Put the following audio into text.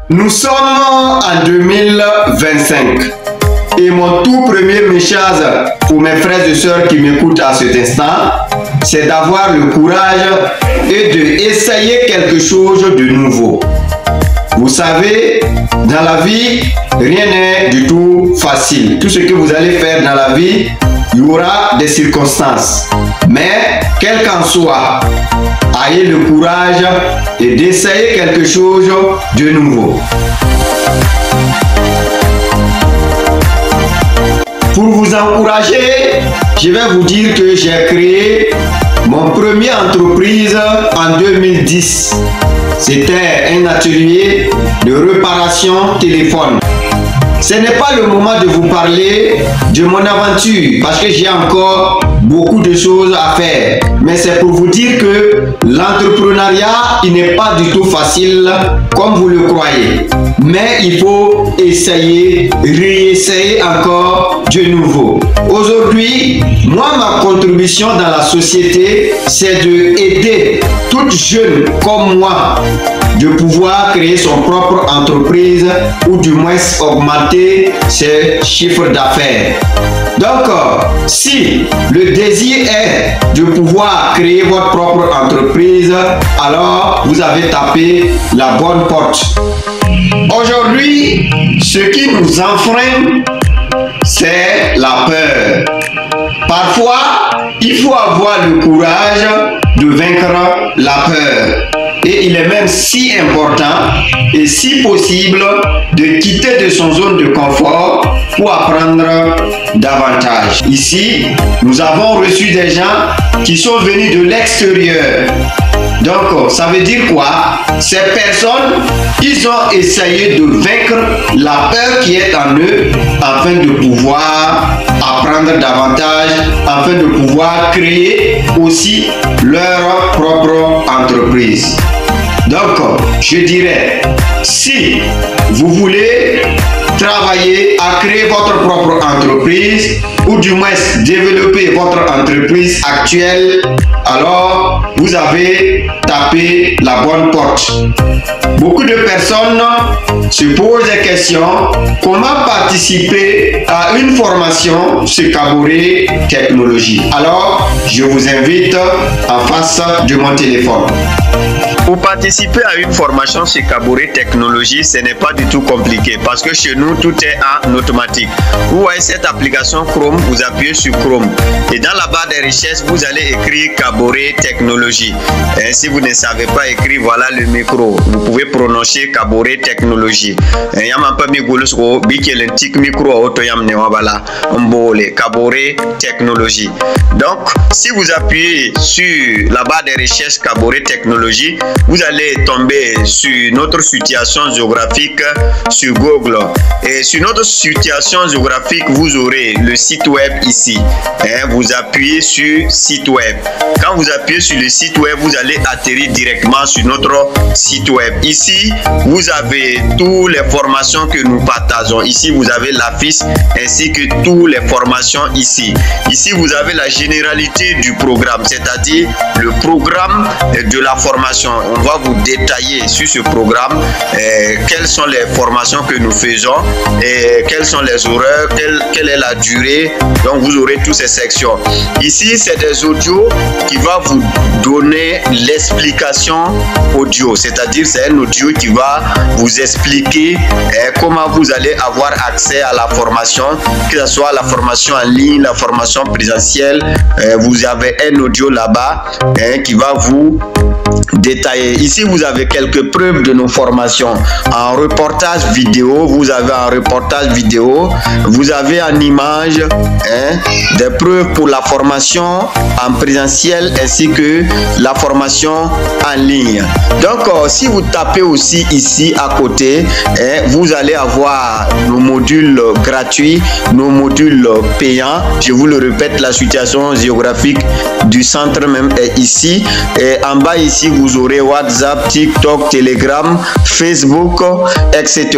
Nous sommes en 2025 et mon tout premier message pour mes frères et sœurs qui m'écoutent à cet instant, c'est d'avoir le courage et d'essayer quelque chose de nouveau. Vous savez, dans la vie, rien n'est du tout facile. Tout ce que vous allez faire dans la vie, il y aura des circonstances. Mais, quel qu'en soit, ayez le courage et d'essayer quelque chose de nouveau. Pour vous encourager, je vais vous dire que j'ai créé mon premier entreprise en 2010. C'était un atelier de réparation téléphone. Ce n'est pas le moment de vous parler de mon aventure parce que j'ai encore beaucoup de choses à faire. Mais c'est pour vous dire que l'entrepreneuriat, il n'est pas du tout facile comme vous le croyez. Mais il faut essayer, réessayer encore de nouveau. Aujourd'hui, moi, ma contribution dans la société, c'est d'aider toute jeune comme moi de pouvoir créer son propre entreprise ou du moins augmenter ses chiffres d'affaires. Donc, si le désir est de pouvoir créer votre propre entreprise, alors vous avez tapé la bonne porte. Aujourd'hui, ce qui nous enfreint, c'est la peur. Parfois, il faut avoir le courage de vaincre la peur. Et il est même si important et si possible de quitter de son zone de confort pour apprendre davantage. Ici, nous avons reçu des gens qui sont venus de l'extérieur. Donc, ça veut dire quoi? Ces personnes, ils ont essayé de vaincre la peur qui est en eux afin de pouvoir apprendre davantage, afin de pouvoir créer aussi leur propre entreprise. Donc, je dirais, si vous voulez travailler à créer votre propre entreprise ou du moins développer votre entreprise actuelle, alors vous avez tapé la bonne porte. Beaucoup de personnes se posent des questions. Comment participer à une formation sur Kaboré Technologie? Alors, je vous invite en face de mon téléphone. Pour participer à une formation chez Kaboré Technologie, ce n'est pas du tout compliqué parce que chez nous, tout est en automatique. Vous voyez cette application Chrome, vous appuyez sur Chrome et dans la barre des recherches, vous allez écrire Kaboré Technologie. Et si vous ne savez pas écrire, voilà le micro. Vous pouvez prononcer Kaboré Technologie. Il y a un peu de micro Kaboré Technologie. Donc, si vous appuyez sur la barre des recherches Kaboré Technologie, vous allez tomber sur notre situation géographique sur Google. Et sur notre situation géographique, vous aurez le site web ici. Et vous appuyez sur site web. Quand vous appuyez sur le site web, vous allez atterrir directement sur notre site web. Ici, vous avez toutes les formations que nous partageons. Ici, vous avez l'affiche ainsi que toutes les formations ici. Ici, vous avez la généralité du programme, c'est-à-dire le programme de la formation. On va vous détailler sur ce programme quelles sont les formations que nous faisons et quels sont les horaires, quelle est la durée. Donc vous aurez toutes ces sections. Ici, c'est des audios qui va vous donner l'explication audio, c'est-à-dire c'est un audio qui va vous expliquer comment vous allez avoir accès à la formation, que ce soit la formation en ligne, la formation présentielle. Vous avez un audio là-bas qui va vous détailler. Ici, vous avez quelques preuves de nos formations. En reportage vidéo, vous avez un reportage vidéo, vous avez en image des preuves pour la formation en présentiel ainsi que la formation en ligne. Donc, si vous tapez aussi ici à côté, vous allez avoir nos modules gratuits, nos modules payants. Je vous le répète, la situation géographique du centre même est ici. Et en bas ici, vous aurez WhatsApp, TikTok, Telegram, Facebook, etc.